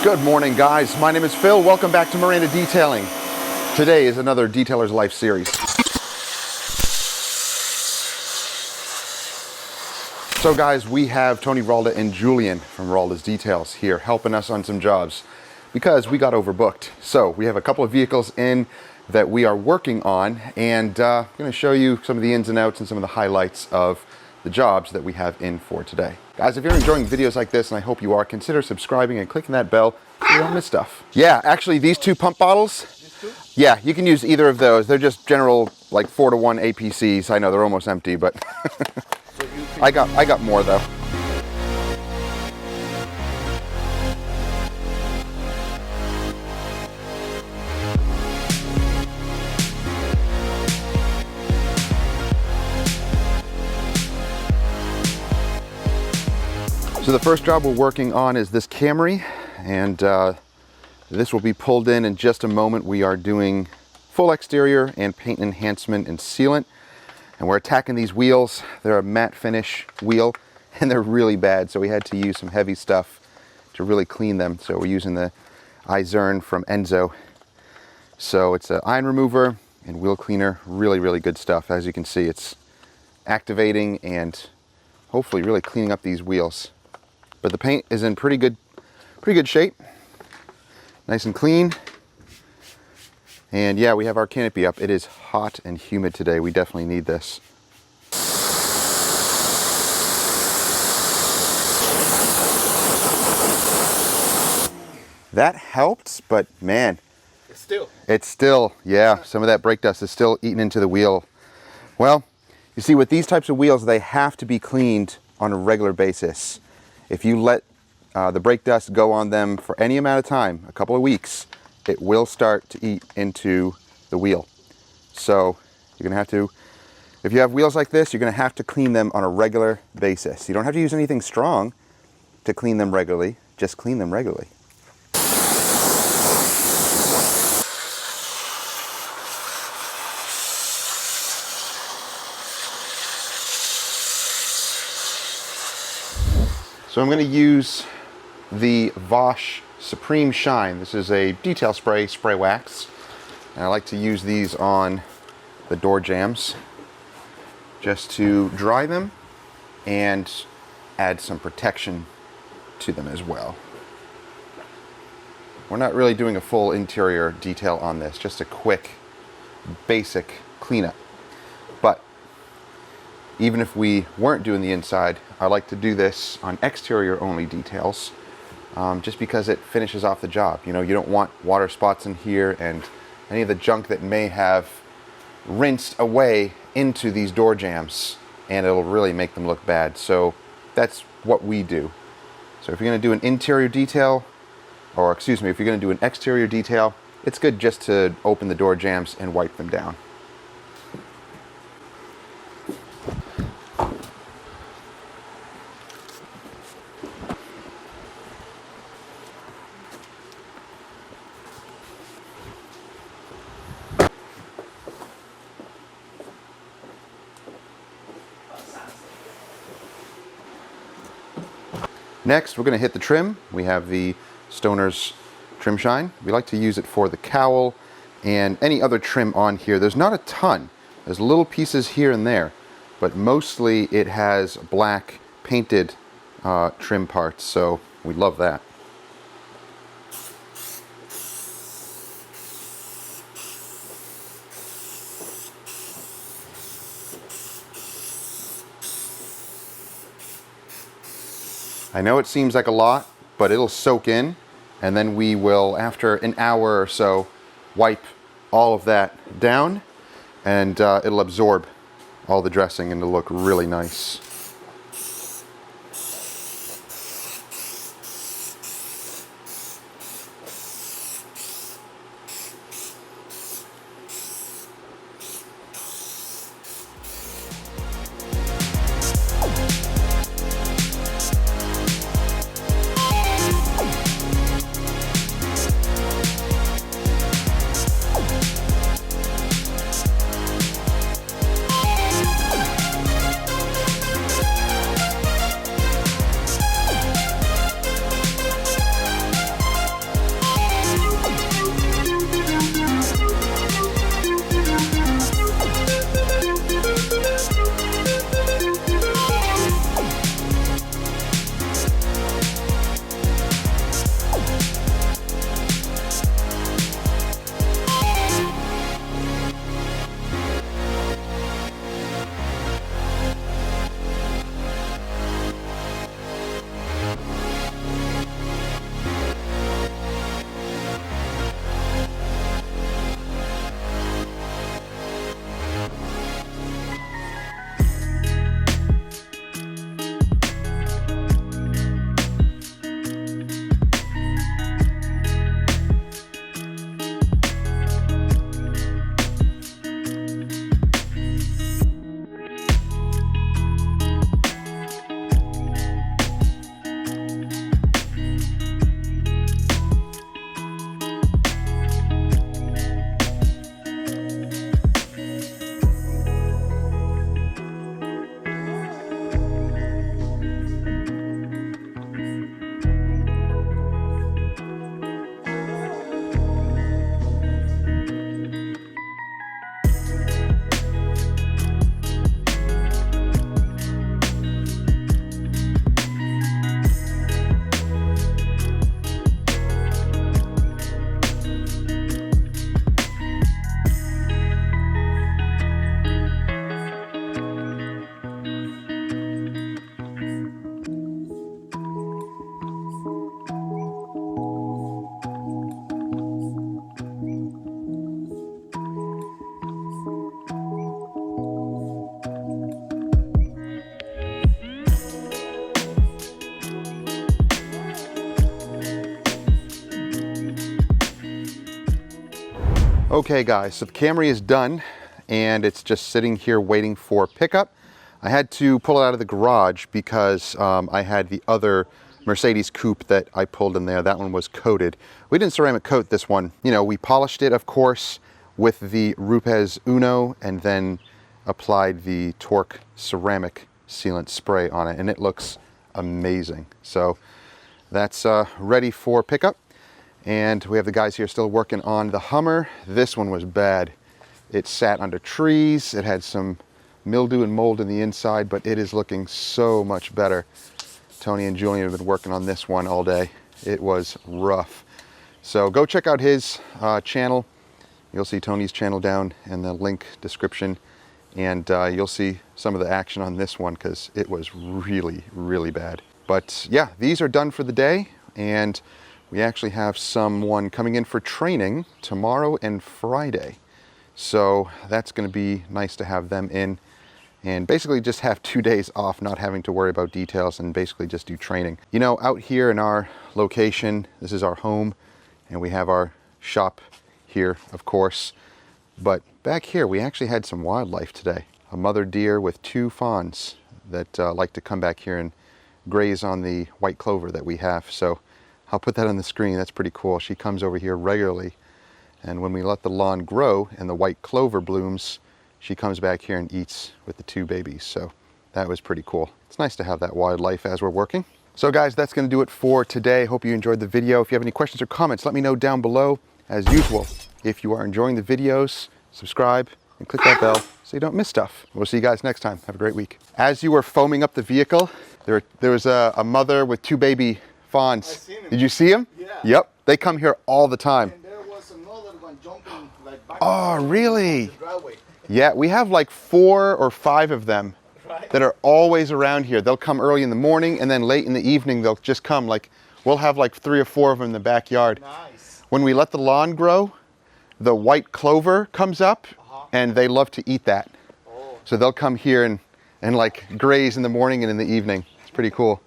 Good morning, guys. My name is Phil. Welcome back to Miranda Detailing. Today is another Detailer's Life series. So guys, we have Tony, Ralda, and Julian from Ralda's Details here helping us on some jobs because we got overbooked. So we have a couple of vehicles in that we are working on, and I'm going to show you some of the ins and outs and some of the highlights of the jobs that we have in for today. Guys, if you're enjoying videos like this, and I hope you are, consider subscribing and clicking that bell so you don't miss stuff. Yeah, actually these two pump bottles, yeah, you can use either of those. They're just general like 4-to-1 APCs. I know they're almost empty, but I got more though. So the first job we're working on is this Camry, and this will be pulled in just a moment. We are doing full exterior and paint enhancement and sealant, and we're attacking these wheels. They're a matte finish wheel, and they're really bad, so we had to use some heavy stuff to really clean them. So we're using the Izern from Enzo. So it's an iron remover and wheel cleaner, really good stuff. As you can see, it's activating and hopefully really cleaning up these wheels. But the paint is in pretty good shape, nice and clean. And yeah, we have our canopy up. It is hot and humid today. We definitely need this. That helped, but man, it's still, yeah, some of that brake dust is still eating into the wheel. Well, you see, with these types of wheels, they have to be cleaned on a regular basis. If you let the brake dust go on them for any amount of time, a couple of weeks, it will start to eat into the wheel. So you're gonna have to, if you have wheels like this, you're gonna have to clean them on a regular basis. You don't have to use anything strong to clean them regularly, just clean them regularly. So I'm going to use the Vosh Supreme Shine. This is a detail spray wax, and I like to use these on the door jambs just to dry them and add some protection to them as well. We're not really doing a full interior detail on this, just a quick basic cleanup. But even if we weren't doing the inside, I like to do this on exterior only details, just because it finishes off the job. You know, you don't want water spots in here and any of the junk that may have rinsed away into these door jambs, and it'll really make them look bad. So that's what we do. So if you're going to do an interior detail, or excuse me, if you're going to do an exterior detail, it's good just to open the door jambs and wipe them down. Next, we're going to hit the trim. We have the Stoner's Trim Shine. We like to use it for the cowl and any other trim on here. There's not a ton. There's little pieces here and there, but mostly it has black painted trim parts, so we love that. I know it seems like a lot, but it'll soak in, and then we will, after an hour or so, wipe all of that down, and it'll absorb all the dressing and it'll look really nice. Okay guys, so the Camry is done and it's just sitting here waiting for pickup. I had to pull it out of the garage because I had the other Mercedes coupe that I pulled in there. That one was coated. We didn't ceramic coat this one. You know, we polished it, of course, with the Rupes Uno and then applied the Torque ceramic sealant spray on it, and it looks amazing. So that's ready for pickup. And we have the guys here still working on the Hummer. This one was bad. It sat under trees. It had some mildew and mold in the inside, but it is looking so much better. Tony and Julian have been working on this one all day. It was rough. So go check out his channel. You'll see Tony's channel down in the link description, and you'll see some of the action on this one because it was really, really bad. But yeah, these are done for the day, and we actually have someone coming in for training tomorrow and Friday. So that's going to be nice to have them in and basically just have 2 days off, not having to worry about details and basically just do training. You know, out here in our location, this is our home and we have our shop here, of course. But back here, we actually had some wildlife today. A mother deer with 2 fawns that like to come back here and graze on the white clover that we have. So I'll put that on the screen. That's pretty cool. She comes over here regularly. And when we let the lawn grow and the white clover blooms, she comes back here and eats with the 2 babies. So that was pretty cool. It's nice to have that wildlife as we're working. So guys, that's going to do it for today. Hope you enjoyed the video. If you have any questions or comments, let me know down below. As usual, if you are enjoying the videos, subscribe and click that bell so you don't miss stuff. We'll see you guys next time. Have a great week. As you were foaming up the vehicle, there was a mother with 2 baby fawns. I seen him. Did you see him? Yeah. Yep. They come here all the time. And there was another one jumping like back. Oh, really? Yeah, we have like 4 or 5 of them that are always around here. They'll come early in the morning and then late in the evening they'll just come. Like we'll have like 3 or 4 of them in the backyard. Nice. When we let the lawn grow, the white clover comes up and they love to eat that. Oh. So they'll come here and like graze in the morning and in the evening. It's pretty cool.